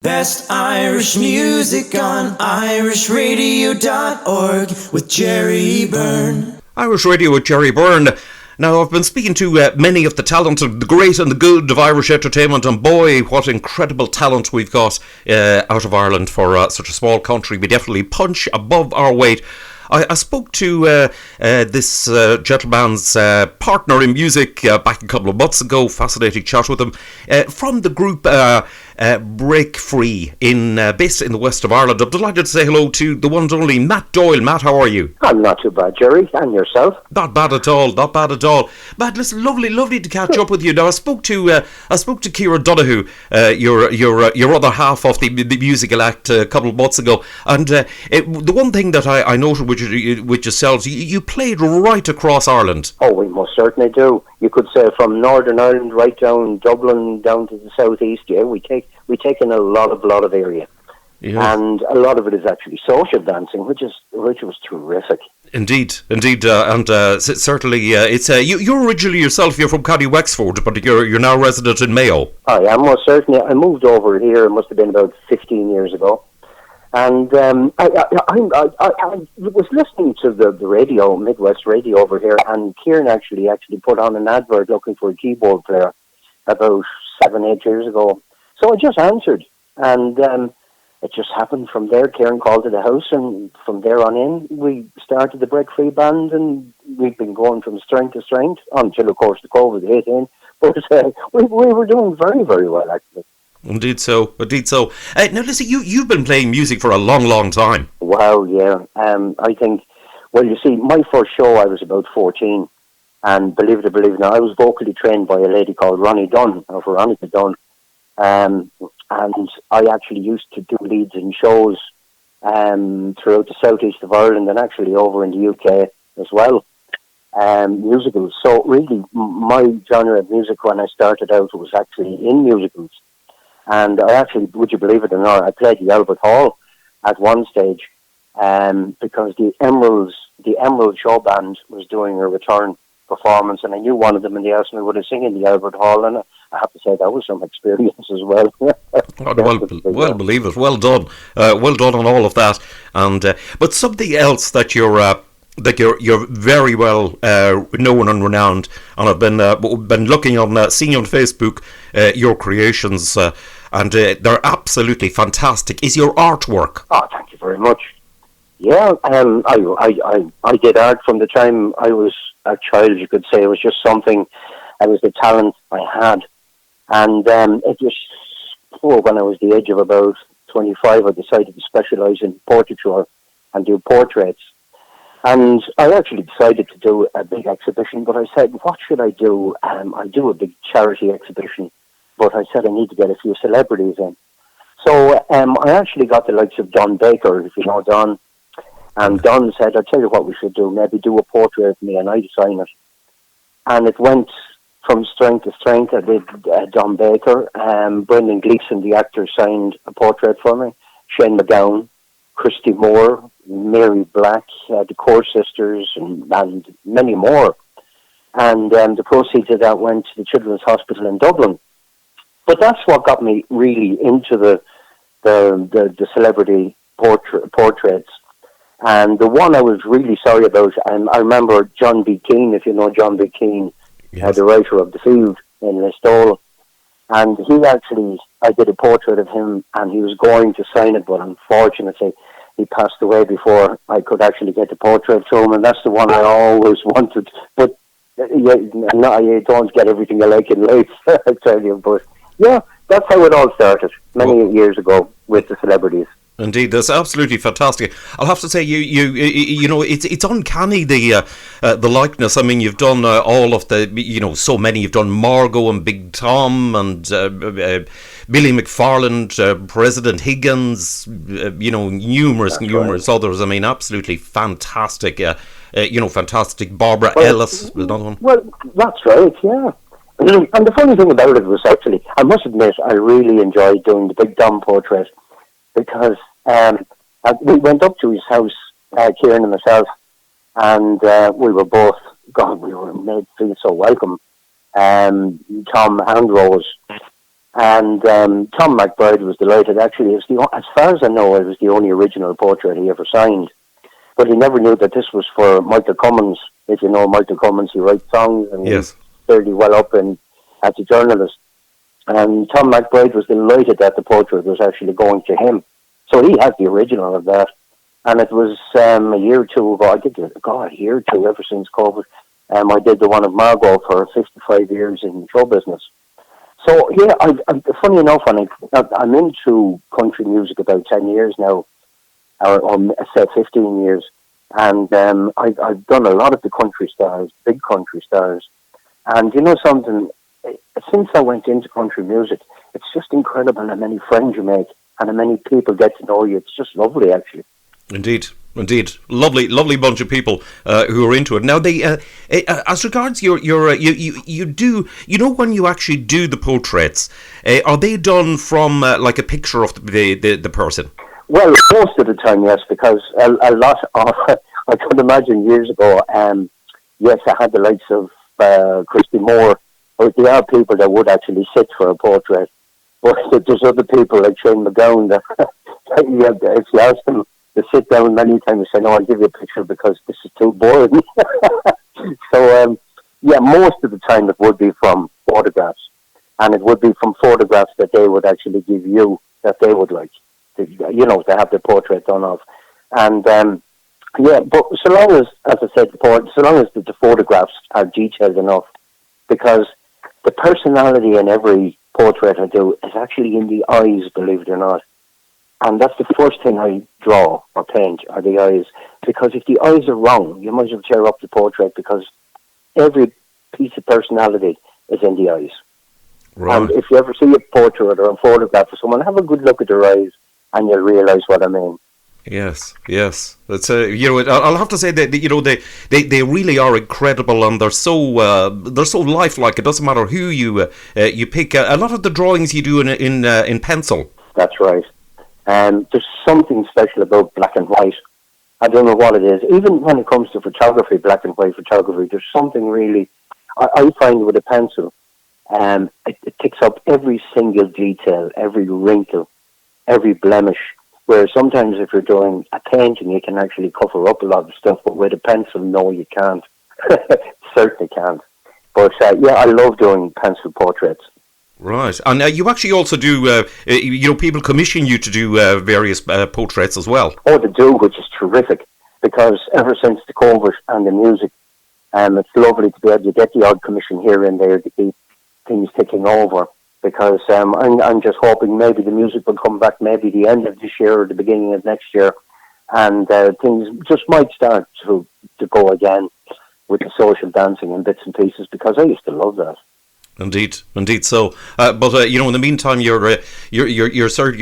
Best Irish music on irishradio.org with Jerry Byrne. Irish Radio with Jerry Byrne. Now, I've been speaking to many of the talent of the great and the good of Irish entertainment, and boy, what incredible talent we've got out of Ireland for such a small country. We definitely punch above our weight. I spoke to this gentleman's partner in music back a couple of months ago. Fascinating chat with him. From the group Break Free, based in the west of Ireland. I'm delighted to say hello to the one and only Matt Doyle. Matt, how are you? I'm not too bad, Jerry. And yourself? Not bad at all. Not bad at all. Matt, listen, lovely to catch up with you. Now, I spoke to Ciara Donoghue, your other half of the musical act, a couple of months ago, and the one thing that I noted with yourselves, you played right across Ireland. Oh, we most certainly do. You could say from Northern Ireland right down Dublin down to the southeast. Yeah, we take in a lot of area, yeah. And a lot of it is actually social dancing, which was terrific. Indeed, and certainly it's you're originally yourself. You're from County Wexford, but you're now resident in Mayo. I am most certainly. I moved over here. It must have been about 15 years ago. And I was listening to the radio, Midwest Radio over here, and Kieran actually put on an advert looking for a keyboard player about 7-8 years ago. So I just answered, and it just happened from there. Kieran called to the house, and from there on in, we started the Break Free band, and we've been going from strength to strength until, of course, the COVID hit in. But we were doing very, very well, actually. Indeed so. Now listen, you've been playing music for a long time. Wow, yeah. I think, well, you see, my first show I was about 14, and believe it or believe it not, I was vocally trained by a lady called Veronica Dunn, and I actually used to do leads in shows throughout the southeast of Ireland and actually over in the UK as well, musicals. So really, my genre of music when I started out was actually in musicals. And I actually, would you believe it or not, I played the Albert Hall at one stage because the Emerald Show Band was doing a return performance, and I knew one of them, and they asked me would I sing in the Albert Hall, and I have to say that was some experience as well. well, believe it. Well done on all of that. And but something else that you're very well known and renowned, and I've been looking on, seeing on Facebook your creations, and they're absolutely fantastic. Is your artwork? Oh, thank you very much. Yeah, I did art from the time I was a child. You could say it was just something. It was the talent I had, and it just when I was the age of about 25, I decided to specialise in portraiture and do portraits. And I actually decided to do a big exhibition, but I said, what should I do? I do a big charity exhibition, but I said I need to get a few celebrities in. So I actually got the likes of Don Baker, if you know Don. And Don said, I'll tell you what we should do, maybe do a portrait of me and I'd sign it. And it went from strength to strength. I did Don Baker. Brendan Gleeson, the actor, signed a portrait for me. Shane McGowan, Christy Moore, Mary Black, the Core Sisters, and many more. And the proceeds of that went to the Children's Hospital in Dublin. But that's what got me really into the celebrity portraits. And the one I was really sorry about, I remember John B. Keane, if you know John B. Keane, yes. The writer of The Field in Listowel. And I did a portrait of him, and he was going to sign it, but unfortunately, he passed away before I could actually get the portrait to him, and that's the one I always wanted. But you don't get everything you like in life, I tell you. But yeah, that's how it all started many years ago with the celebrities. Indeed, that's absolutely fantastic. I'll have to say, you know, it's uncanny the likeness. I mean, you've done all of the, so many. You've done Margot and Big Tom and Billy McFarland, President Higgins. Numerous others. I mean, absolutely fantastic. Fantastic. Barbara Ellis was another one. Well, that's right. Yeah. And the funny thing about it was actually, I must admit, I really enjoyed doing the Big Tom portrait because we went up to his house, Kieran and myself, and we were both, God, we were made to feel so welcome. Tom and Rose. And Tom McBride was delighted. Actually, as far as I know, it was the only original portrait he ever signed. But he never knew that this was for Michael Cummins. If you know Michael Cummins, he writes songs and Yes. he's fairly well up as a journalist. And Tom McBride was delighted that the portrait was actually going to him. So he has the original of that. And it was a year or two ago, a year or two ever since COVID. I did the one of Margot for 55 years in show business. So, yeah, funny enough, I'm into country music about 10 years now, or I said 15 years. And I've done a lot of the country stars, big country stars. And you know something, since I went into country music, it's just incredible how many friends you make and how many people get to know you. It's just lovely, actually. Indeed. Lovely bunch of people who are into it. Now, they, as regards you do, you know, when you actually do the portraits, are they done from like a picture of the person? Well, most of the time, yes, because a lot of, I could imagine years ago, yes, I had the likes of Christy Moore, but there are people that would actually sit for a portrait. But there's other people like Shane McGowan that, if you ask them to sit down many times, say, no, I'll give you a picture because this is too boring. So, most of the time it would be from photographs. And it would be from photographs that they would actually give you that they would like, to have the portrait done of. And, but so long as I said before, so long as the photographs are detailed enough, because the personality in every portrait I do is actually in the eyes, believe it or not. And that's the first thing I draw or paint, are the eyes. Because if the eyes are wrong, you might as well tear up the portrait, because every piece of personality is in the eyes. Right. And if you ever see a portrait or a photograph of someone, have a good look at their eyes and you'll realise what I mean. Yes. It's I'll have to say that they really are incredible, and they're so lifelike. It doesn't matter who you pick. A lot of the drawings you do in pencil. That's right. There's something special about black and white. I don't know what it is. Even when it comes to photography, black and white photography, there's something really, I find with a pencil, it picks up every single detail, every wrinkle, every blemish. Whereas sometimes if you're doing a painting, you can actually cover up a lot of stuff, but with a pencil, no, you can't. Certainly can't. But I love doing pencil portraits. Right, and you actually also do, people commission you to do various portraits as well. Oh, they do, which is terrific, because ever since the COVID and the music, it's lovely to be able to get the odd commission here and there to keep things ticking over, because I'm just hoping maybe the music will come back maybe the end of this year or the beginning of next year, and things just might start to go again with the social dancing and bits and pieces, because I used to love that. Indeed. So, but in the meantime, you're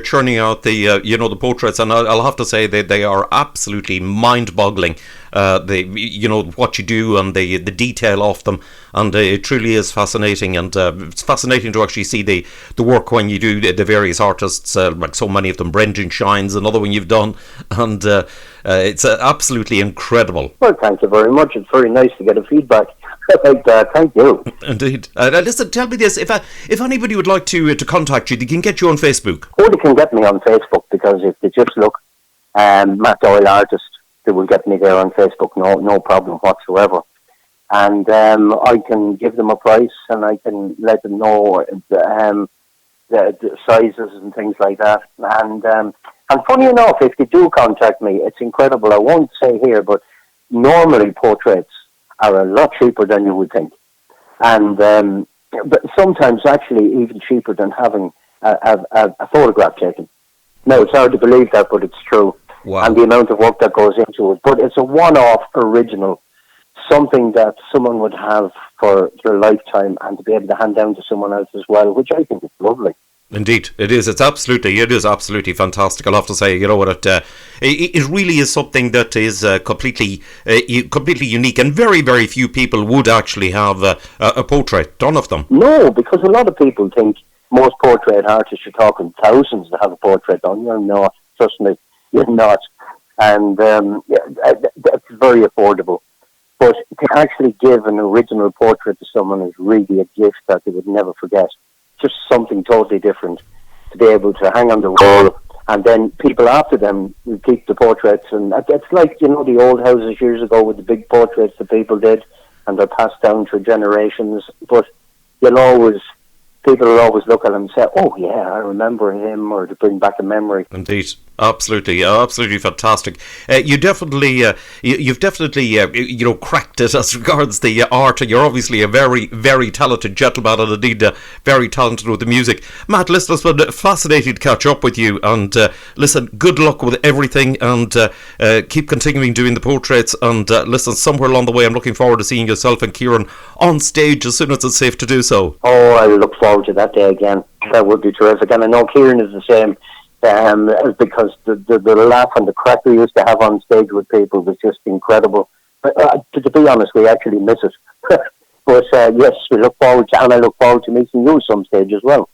churning out the portraits, and I'll have to say they are absolutely mind-boggling. What you do and the detail of them, and it truly is fascinating. And it's fascinating to actually see the work when you do the various artists, like so many of them. Brendan Shine's another one you've done, and it's absolutely incredible. Well, thank you very much. It's very nice to get a feedback like that. Thank you. Indeed. Listen, tell me this: if anybody would like to contact you, they can get you on Facebook. Or they can get me on Facebook, because if they just look Matt Doyle artist, they will get me there on Facebook. No problem whatsoever. And I can give them a price, and I can let them know the sizes and things like that. And funny enough, if they do contact me, it's incredible. I won't say here, but normally portraits are a lot cheaper than you would think. And but sometimes actually even cheaper than having a photograph taken. No, it's hard to believe that, but it's true. Wow. And the amount of work that goes into it. But it's a one-off original, something that someone would have for their lifetime and to be able to hand down to someone else as well, which I think is lovely. Indeed, it is. It is absolutely fantastic. I'll have to say, it really is something that is completely unique, and very, very few people would actually have a portrait done of them. No, because a lot of people think most portrait artists, you're talking thousands to have a portrait done. You're not. Trust me, you're not. And it's very affordable. But to actually give an original portrait to someone is really a gift that they would never forget. just something totally different to be able to hang on the wall, and then people after them will keep the portraits. And it's like, the old houses years ago with the big portraits that people did, and they're passed down through generations. But people will always look at them and say, "Oh yeah, I remember him," or to bring back a memory. Indeed, absolutely fantastic. You've definitely cracked it as regards the art. You're obviously a very, very talented gentleman, and indeed very talented with the music. Matt, listen, it's been fascinating to catch up with you, and listen, good luck with everything, and keep continuing doing the portraits. And listen, somewhere along the way, I'm looking forward to seeing yourself and Kieran on stage as soon as it's safe to do so. Oh, I look forward to that day again. That would be terrific. And I know Kieran is the same, because the laugh and the crack we used to have on stage with people was just incredible. But to be honest, we actually miss it. But yes, we look forward to, and I look forward to meeting you some stage as well.